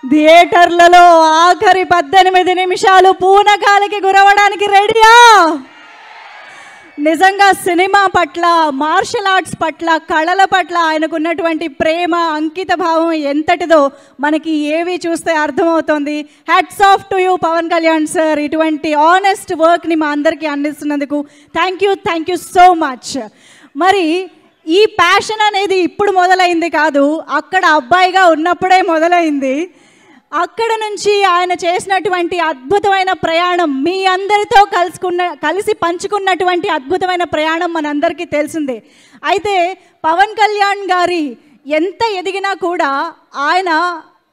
థియేటర్లలో ఆఖరి 18 నిమిషాలు పూనకాలకి గురవడానికి రెడీయా? నిజంగా సినిమా పట్ల, మార్షల్ ఆర్ట్స్ పట్ల, కళల పట్ల ఆయనకున్నటువంటి ప్రేమ, అంకిత భావం ఎంతటిదో మనకి ఏవి చూస్తే అర్థమవుతుంది. Hats off to you Pawan Kalyan sir. ఇటువంటి ఆనెస్ట్ వర్క్ని మా అందరికీ అందిస్తున్నందుకు థ్యాంక్ యూ సో మచ్. మరి ఈ ప్యాషన్ అనేది ఇప్పుడు మొదలైంది కాదు, అక్కడ అబ్బాయిగా ఉన్నప్పుడే మొదలైంది. అక్కడ నుంచి ఆయన చేసినటువంటి అద్భుతమైన ప్రయాణం, మీ అందరితో కలిసి పంచుకున్నటువంటి అద్భుతమైన ప్రయాణం మనందరికీ తెలిసిందే. అయితే పవన్ కళ్యాణ్ గారి ఎంత ఎదిగినా కూడా ఆయన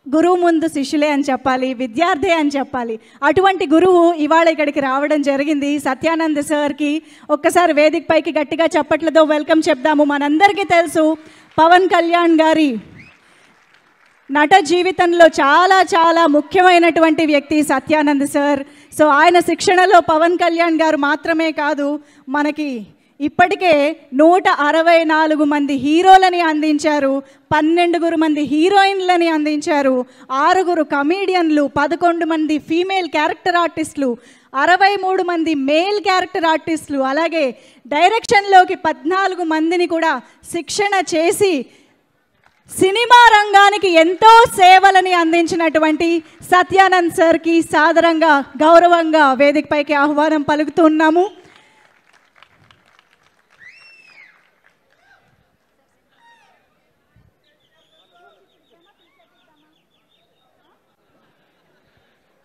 గురువు ముందు శిష్యులే అని చెప్పాలి, విద్యార్థి అని చెప్పాలి. అటువంటి గురువు ఇవాళ ఇక్కడికి రావడం జరిగింది. సత్యానంద్ సార్కి ఒక్కసారి వేదిక పైకి గట్టిగా చప్పట్లతో వెల్కమ్ చెప్దాము. మనందరికీ తెలుసు పవన్ కళ్యాణ్ గారి నట జీవితంలో చాలా చాలా ముఖ్యమైనటువంటి వ్యక్తి సత్యానంద్ సార్. సో ఆయన శిక్షణలో పవన్ కళ్యాణ్ గారు మాత్రమే కాదు, మనకి ఇప్పటికే 164 మంది హీరోలని అందించారు, 12 మంది హీరోయిన్లని అందించారు, 6 కమీడియన్లు, 11 మంది ఫీమేల్ క్యారెక్టర్ ఆర్టిస్టులు, 63 మంది మేల్ క్యారెక్టర్ ఆర్టిస్టులు, అలాగే డైరెక్షన్లోకి 14 మందిని కూడా శిక్షణ చేసి సినిమా రంగానికి ఎంతో సేవలని అందించినటువంటి సత్యానంద్ సార్కి సాదరంగా, గౌరవంగా వేదికపైకి ఆహ్వానం పలుకుతున్నాము.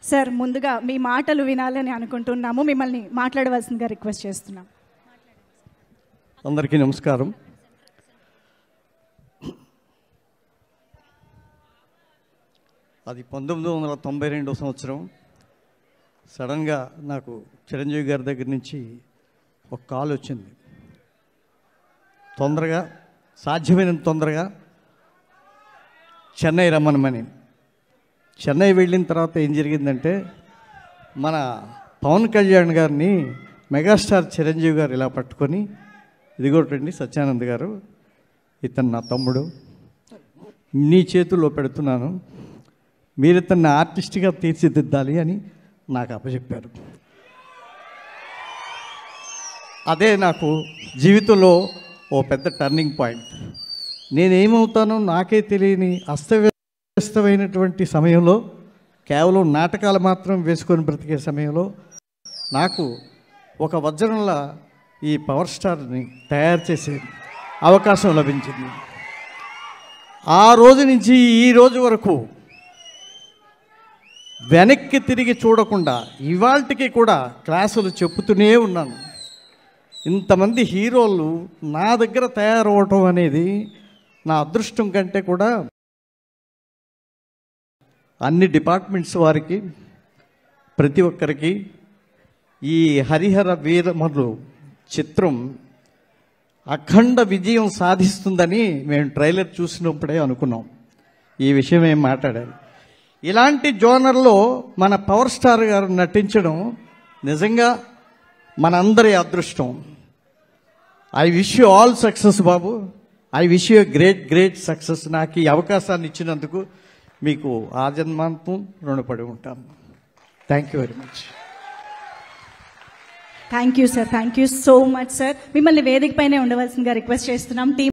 సార్, ముందుగా మీ మాటలు వినాలని అనుకుంటున్నాము. మిమ్మల్ని మాట్లాడవలసిందిగా రిక్వెస్ట్ చేస్తున్నాం. అందరికీ నమస్కారం. అది 1992 సంవత్సరం. సడన్గా నాకు చిరంజీవి గారి దగ్గర నుంచి ఒక కాల్ వచ్చింది. తొందరగా, సాధ్యమైనంత తొందరగా చెన్నై రమ్మనమని. చెన్నై వెళ్ళిన తర్వాత ఏం జరిగిందంటే, మన పవన్ కళ్యాణ్ గారిని మెగాస్టార్ చిరంజీవి గారు ఇలా పట్టుకొని, ఇదిగోటండి సత్యానంద్ గారు, ఇతను నా తమ్ముడు, నీ చేతుల్లో పెడుతున్నాను, మీరు ఇతన్ని ఆర్టిస్ట్గా తీర్చిదిద్దాలి అని నాకు అప్పచెప్పారు. అదే నాకు జీవితంలో ఓ పెద్ద టర్నింగ్ పాయింట్. నేనేమవుతానో నాకే తెలియని అస్తవ్యస్తమైనటువంటి సమయంలో, కేవలం నాటకాలు మాత్రం వేసుకొని బ్రతికే సమయంలో నాకు ఒక వజ్రంలా ఈ పవర్ స్టార్ని తయారు చేసే అవకాశం లభించింది. ఆ రోజు నుంచి ఈ రోజు వరకు వెనక్కి తిరిగి చూడకుండా ఇవాల్టికి కూడా క్లాసులు చెప్పుతూనే ఉన్నాను. ఇంతమంది హీరోలు నా దగ్గర తయారవటం అనేది నా అదృష్టం కంటే కూడా అన్ని డిపార్ట్మెంట్స్ వారికి, ప్రతి ఒక్కరికి ఈ హరిహర వీరమలు చిత్రం అఖండ విజయం సాధిస్తుందని మేము ట్రైలర్ చూసినప్పుడే అనుకున్నాం. ఈ విషయం ఏం మాట్లాడారు. ఇలాంటి జోనర్లో మన పవర్ స్టార్ గారు నటించడం నిజంగా మనందరి అదృష్టం. I wish you all success Babu. I wish you great success. నాకు ఈ అవకాశాన్ని ఇచ్చినందుకు మీకు ఆజన్మాంతం రుణపడి ఉంటాను. Thank you very much. Thank you sir, thank you so much sir. మిమ్మల్ని వేదిక పైనే ఉండవలసిందిగా రిక్వెస్ట్ చేస్తున్నాం.